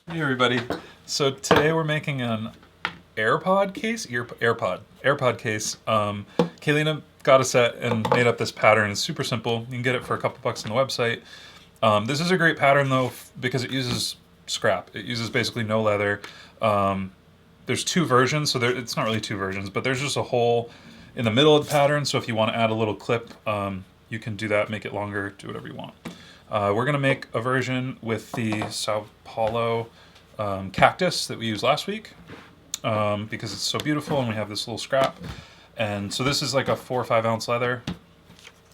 Hey everybody. So today we're making an AirPod case, AirPod case. Kayleena got a set and made up this pattern. It's super simple. You can get it for a couple bucks on the website. This is a great pattern though because it uses scrap. It uses basically no leather. There's two versions, so it's not really two versions, but there's just a hole in the middle of the pattern. So if you want to add a little clip, you can do that, make it longer, do whatever you want. We're going to make a version with the Sao Paulo Cactus that we used last week because it's so beautiful and we have this little scrap. And so this is like a 4 or 5 ounce leather.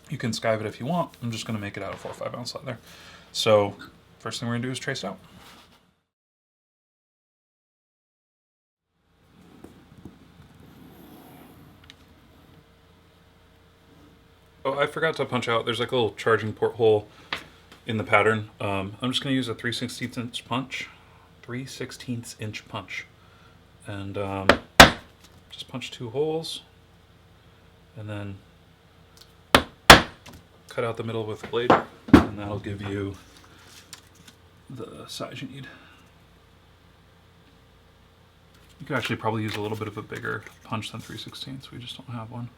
You can skive it if you want. I'm just going to make it out of 4 or 5 ounce leather. So first thing we're going to do is trace it out. Oh, I forgot to punch out. There's like a little charging port hole in the pattern. I'm just going to use a 3/16 inch punch. 3/16 inch punch. And just punch 2 holes. And then cut out the middle with the blade. And that'll give you the size you need. You could actually probably use a little bit of a bigger punch than 3/16. We just don't have one.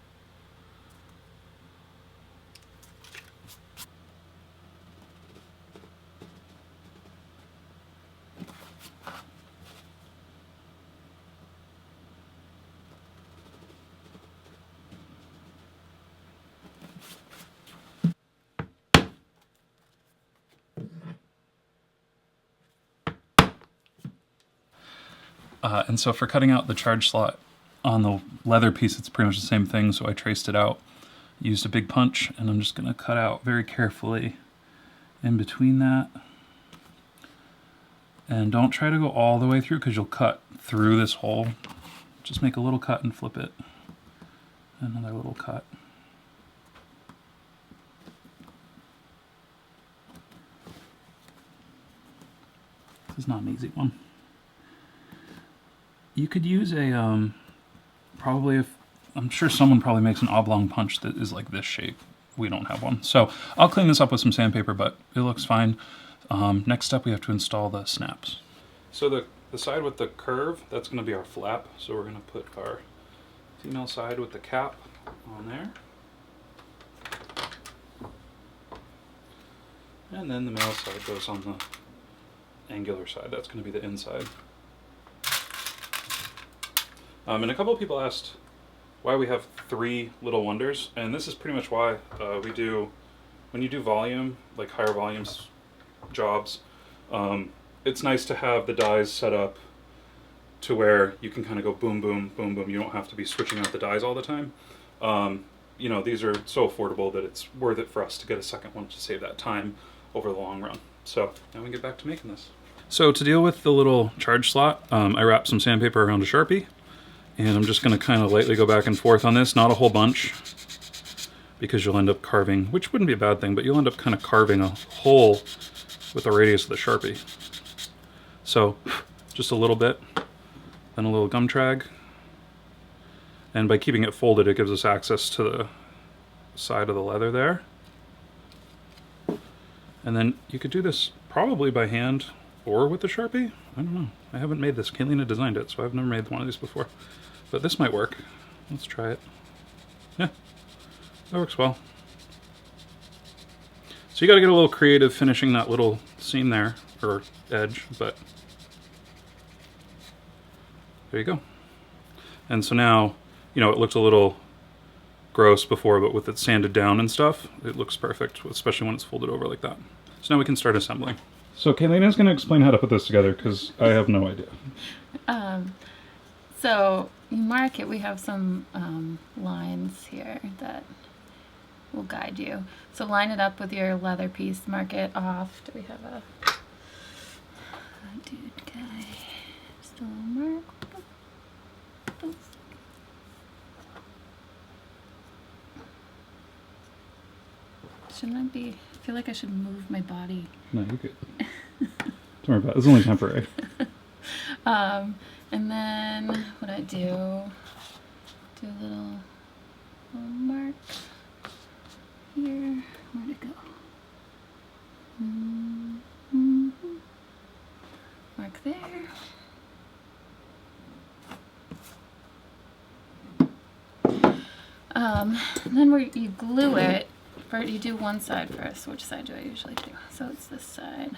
And so for cutting out the charge slot on the leather piece, it's pretty much the same thing. So I traced it out, used a big punch, and I'm just going to cut out very carefully in between that. And don't try to go all the way through because you'll cut through this hole. Just make a little cut and flip it. Another little cut. This is not an easy one. You could use a, I'm sure someone probably makes an oblong punch that is like this shape. We don't have one. So I'll clean this up with some sandpaper, but it looks fine. Next step, we have to install the snaps. So the side with the curve, that's going to be our flap. So we're going to put our female side with the cap on there. And then the male side goes on the angular side. That's going to be the inside. And a couple of people asked why we have 3 little wonders, and this is pretty much why we do, when you do volume, like higher volumes jobs, it's nice to have the dies set up to where you can kind of go boom, boom, boom, boom. You don't have to be switching out the dies all the time. You know, these are so affordable that it's worth it for us to get a second one to save that time over the long run. So now we get back to making this. So to deal with the little charge slot, I wrapped some sandpaper around a Sharpie. And I'm just going to kind of lightly go back and forth on this, not a whole bunch, because you'll end up carving, which wouldn't be a bad thing, but you'll end up kind of carving a hole with the radius of the Sharpie. So just a little bit, then a little gum trag. And by keeping it folded, it gives us access to the side of the leather there. And then you could do this probably by hand or with the Sharpie. I don't know. I haven't made this. Kayleena designed it, so I've never made one of these before. But this might work. Let's try it. Yeah, that works well. So you got to get a little creative finishing that little seam there, or edge, but there you go. And so now, you know, it looked a little gross before, but with it sanded down and stuff, it looks perfect, especially when it's folded over like that. So now we can start assembling. So Kayleena's going to explain how to put this together because I have no idea. So you mark it. We have some lines here that will guide you. So line it up with your leather piece. Mark it off. Do we have a dude guy? Still mark. Shouldn't I be? I feel like I should move my body. No, you're good. Don't worry about it. It's only temporary. And then what I do a little mark here. Where'd it go? Mark back there. And then you glue it. You do one side first. Which side do I usually do? So it's this side.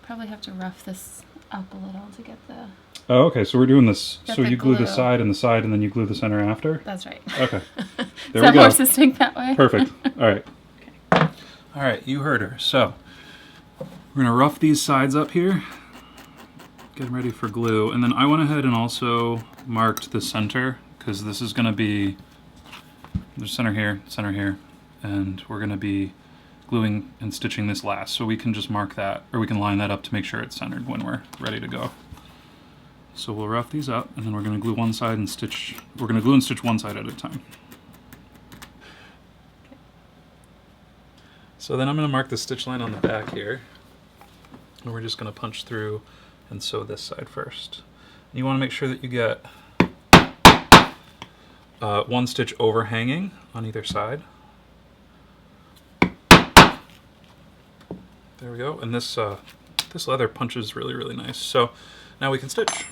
Probably have to rough this up a little to get the... Oh, okay. So we're doing this. Get So the you glue the glue. side and the side, and then you glue the center after? That's right. Okay. There There we we go. horses think that way? Perfect. All right. All right. You heard her. So we're going to rough these sides up here. Getting ready for glue. And then I went ahead and also marked the center, because this is going to be... There's center here, and we're going to be gluing and stitching this last. So we can just mark that, or we can line that up to make sure it's centered when we're ready to go. So we'll rough these up, and then we're going to glue one side and stitch. We're going to glue and stitch one side at a time. So then I'm going to mark the stitch line on the back here, and we're just going to punch through and sew this side first. And you want to make sure that you get one stitch overhanging on either side. There we go. And this this leather punches really, really nice. So now we can stitch.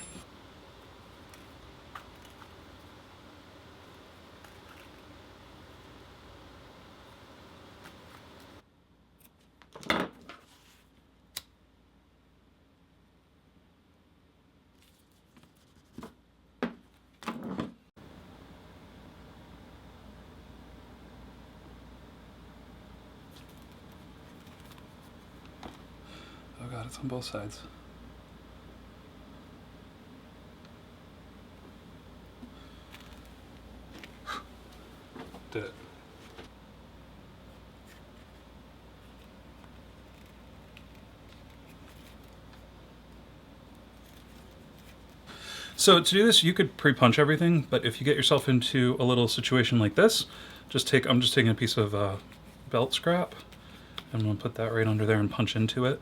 Oh god, it's on both sides. Did it. So to do this, you could pre-punch everything, but if you get yourself into a little situation like this, I'm just taking a piece of belt scrap. I'm gonna put that right under there and punch into it.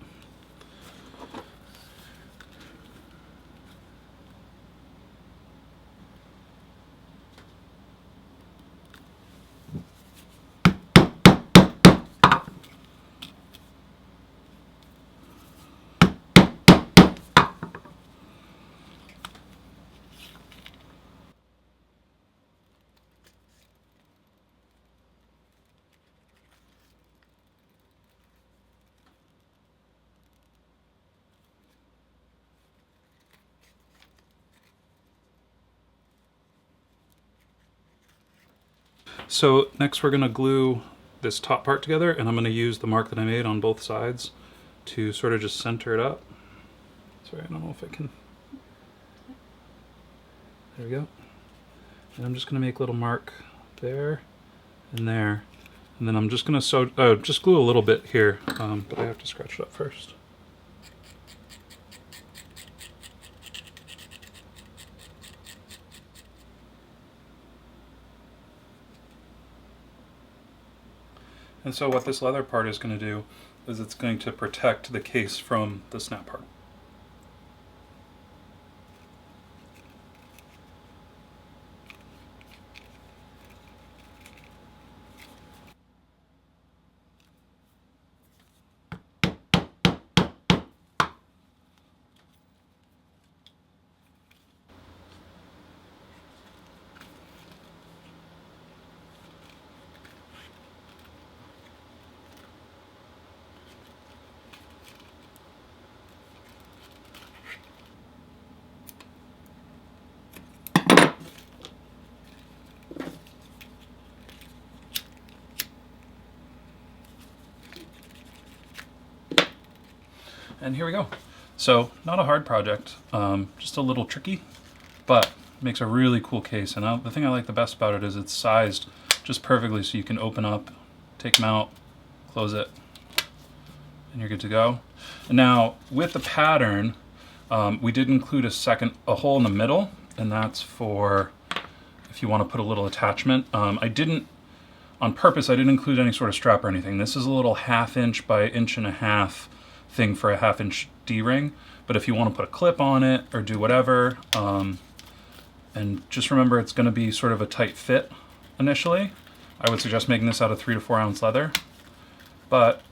So next we're going to glue this top part together, and I'm going to use the mark that I made on both sides to sort of just center it up. Sorry, I don't know if I can. There we go. And I'm just going to make a little mark there and there. And then I'm just going to just glue a little bit here, but I have to scratch it up first. And so what this leather part is going to do is it's going to protect the case from the snap part. And here we go. So not a hard project, just a little tricky, but makes a really cool case. And the thing I like the best about it is it's sized just perfectly, so you can open up, take them out, close it, and you're good to go. And now with the pattern, we did include a hole in the middle, and that's for if you want to put a little attachment. I didn't, on purpose, I didn't include any sort of strap or anything. This is a little 1/2 inch by 1.5 inch thing for a 1/2 inch D-ring, but if you want to put a clip on it or do whatever, and just remember it's going to be sort of a tight fit initially. I would suggest making this out of 3 to 4 ounce leather, but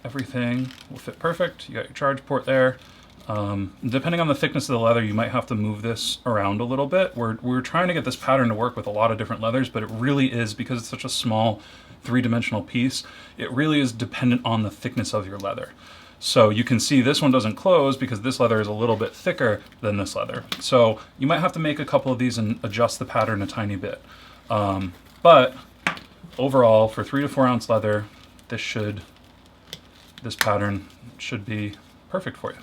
everything will fit perfect. You got your charge port there. Depending on the thickness of the leather, you might have to move this around a little bit. We're trying to get this pattern to work with a lot of different leathers, but it really is, because it's such a small three-dimensional piece, it really is dependent on the thickness of your leather. So you can see this one doesn't close because this leather is a little bit thicker than this leather. So you might have to make a couple of these and adjust the pattern a tiny bit. But overall, for 3 to 4 ounce leather, this pattern should be perfect for you.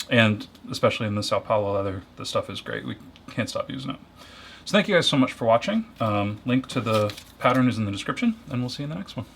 And especially in the Sao Paulo leather, the stuff is great. We can't stop using it. So thank you guys so much for watching. Link to the pattern is in the description, and we'll see you in the next one.